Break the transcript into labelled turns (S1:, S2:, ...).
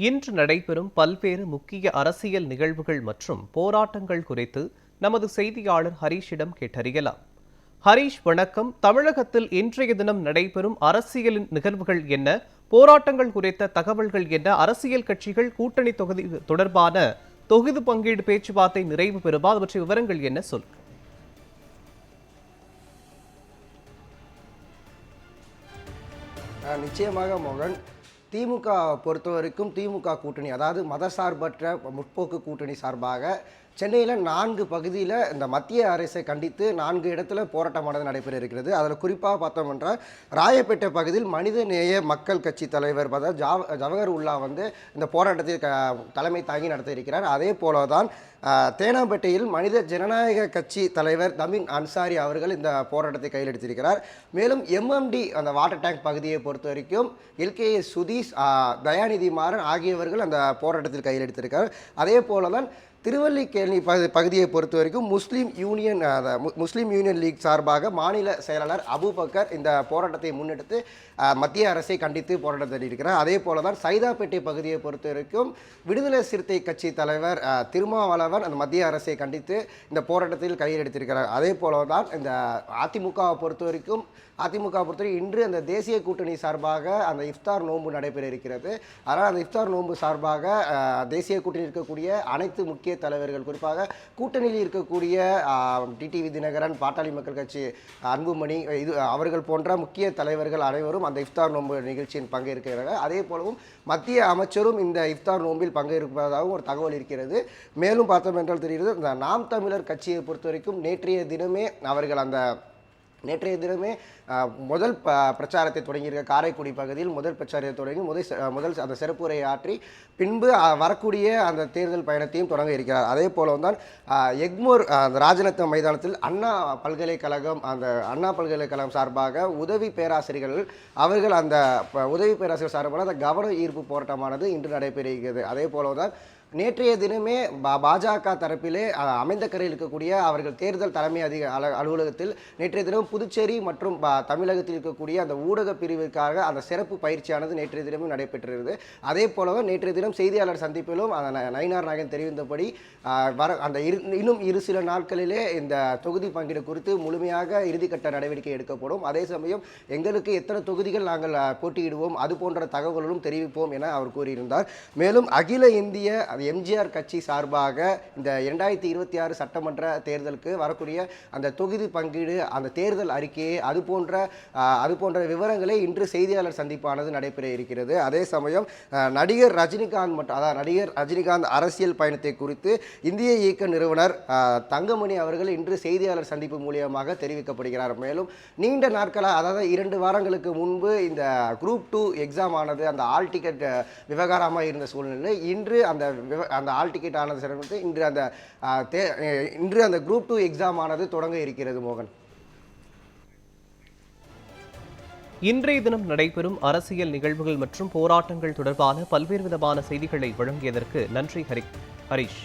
S1: இன்று நடைபெறும் பல்வேறு முக்கிய அரசியல் நிகழ்வுகள் மற்றும் போராட்டங்கள் குறித்து நமது செய்தியாளர் ஹரீஷிடம் கேட்டறியலாம். ஹரீஷ், வணக்கம். தமிழகத்தில் இன்றைய தினம் நடைபெறும் அரசியல் நிகழ்வுகள் என்ன, போராட்டங்கள் குறித்த தகவல்கள் என்ன, அரசியல் கட்சிகள் கூட்டணி தொகுதி தொடர்பான தொகுதி பங்கீடு பேச்சுவார்த்தை நிறைவு பெறுமா, அவற்றை விவரங்கள் என்ன சொல்லுங்க.
S2: நிச்சயமாக மோகன், திமுக பொறுத்தவரைக்கும் திமுக கூட்டணி, அதாவது மதசார்பற்ற முற்போக்கு கூட்டணி சார்பாக சென்னையில் 4 பகுதியில் இந்த மத்திய அரசை கண்டித்து 4 இடத்துல போராட்டமானது நடைபெற இருக்கிறது. அதில் குறிப்பாக பார்த்தோம் என்றால் ராயப்பேட்டை பகுதியில் மனிதநேய மக்கள் கட்சி தலைவர் ஜவஹர் உல்லா இந்த போராட்டத்தில் தலைமை தாங்கி நடத்த இருக்கிறார். அதே போல தான் தேனாம்பேட்டையில் மனித ஜனநாயக கட்சி தலைவர் தமின் அன்சாரி அவர்கள் இந்த போராட்டத்தை கையில் எடுத்திருக்கிறார். மேலும் எம்எம்டி அந்த வாட்டர் டேங்க் பகுதியை பொறுத்த வரைக்கும் எல்கேஎஸ் சுதீஷ், தயாநிதி மாறன் ஆகியவர்கள் அந்த போராட்டத்தில் கையில் எடுத்திருக்கிறார். அதே போல தான் திருவல்லிக்கேணி பகுதியை பொறுத்த வரைக்கும் முஸ்லீம் யூனியன் லீக் சார்பாக மாநில செயலாளர் அபுபக்கர் இந்த போராட்டத்தை முன்னெடுத்து மத்திய அரசை கண்டித்து போராட்டத்தில் இருக்கிறார். அதே போல தான் சைதாப்பேட்டை பகுதியை பொறுத்த வரைக்கும் விடுதலை சிறுத்தை கட்சி தலைவர் திருமாவளவன் அந்த மத்திய அரசை கண்டித்து இந்த போராட்டத்தில் கையில் எடுத்திருக்கிறார். அதே போல தான் இந்த அதிமுகவை பொறுத்த வரைக்கும் இன்று அந்த தேசிய கூட்டணி சார்பாக அந்த இஃப்தார் நோன்பு நடைபெற இருக்கிறது. அதனால் அந்த இஃப்தார் நோன்பு சார்பாக தேசிய கூட்டணியில் இருக்கக்கூடிய அனைத்து முக்கிய தலைவர்கள், குறிப்பாக கூட்டணியில் இருக்கக்கூடிய டிடிவி தினகரன், பாட்டாளி மக்கள் கட்சி அன்புமணி, அவர்கள் போன்ற முக்கிய தலைவர்கள் அனைவரும் அந்த இஃப்தார் நோன்பு நிகழ்ச்சியில் பங்கேற்கிறார்கள். அதே போலவும் மத்திய அமைச்சரும் இந்த இஃப்தார் நோன்பில் பங்கேற்பதாகவும் ஒரு தகவல் இருக்கிறது. மேலும் பார்த்தோம் என்றால் தெரிகிறது, இந்த நாம் தமிழர் கட்சியை பொறுத்த வரைக்கும் நேற்றைய தினமே முதல் பிரச்சாரத்தை தொடங்கியிருக்க காரைக்குடி பகுதியில் முதல் பிரச்சாரத்தை தொடங்கி முதல் அந்த சிறப்புரை ஆற்றி பின்பு வரக்கூடிய அந்த தேர்தல் பயணத்தையும் தொடங்க இருக்கிறார். அதே போல தான் எக்மோர் ராஜரத்ன மைதானத்தில் அண்ணா பல்கலைக்கழகம் சார்பாக உதவி பேராசிரியர்கள் அவர்கள் அந்த உதவி பேராசிரியர் சார்பான அந்த கவன ஈர்ப்பு போராட்டமானது இன்று நடைபெறுகிறது. அதே போல தான் நேற்றைய தினமே பாஜக தரப்பிலே அமைந்தக்கரையில் இருக்கக்கூடிய அவர்கள் தேர்தல் தலைமை அலுவலகத்தில் நேற்றைய தினம் புதுச்சேரி மற்றும் தமிழகத்தில் இருக்கக்கூடிய அந்த ஊடக பிரிவிற்காக அந்த சிறப்பு பயிற்சியானது நேற்றைய தினமும் நடைபெற்றிருந்தது. அதே போலவே நேற்றைய தினம் செய்தியாளர் சந்திப்பிலும் நயினார் நாயகன் தெரிவித்தபடி இன்னும் இரு சில நாட்களிலே இந்த தொகுதி பங்கீடு குறித்து முழுமையாக இறுதிக்கட்ட நடவடிக்கை எடுக்கப்படும். அதே சமயம் எங்களுக்கு எத்தனை தொகுதிகள் நாங்கள் போட்டியிடுவோம் அது போன்ற தகவல்களும் தெரிவிப்போம் என அவர் கூறியிருந்தார். மேலும் அகில இந்திய எம்ஜிஆர் கட்சி சார்பாக இந்த 2026 சட்டமன்ற தேர்தலுக்கு வரக்கூடிய அந்த தொகுதி பங்கீடு, அந்த தேர்தல் அறிக்கையை அது போன்ற விவரங்களை இன்று செய்தியாளர் சந்திப்பானது நடைபெற இருக்கிறது. அதே சமயம் நடிகர் ரஜினிகாந்த் அரசியல் பயணத்தை குறித்து இந்திய இயக்க நிறுவனர் தங்கமணி அவர்கள் இன்று செய்தியாளர் சந்திப்பு மூலியமாக தெரிவிக்கப்படுகிறார். மேலும் நீண்ட நாட்களாக, அதாவது 2 வாரங்களுக்கு முன்பு இந்த குரூப் 2 எக்ஸாம் ஆனது அந்த ஆல் டிக்கெட் விவகாரமாக இருந்த சூழ்நிலையில் இன்று அந்த ஆல் டிக்கெட் ஆனது சிறப்பு இன்று அந்த குரூப் 2 எக்ஸாம் ஆனது தொடங்க இருக்கிறது. மோகன்,
S1: இன்றைய தினம் நடைபெறும் அரசியல் நிகழ்வுகள் மற்றும் போராட்டங்கள் தொடர்பான பல்வேறு விதமான செய்திகளை வழங்கியதற்கு நன்றி ஹரீஷ்.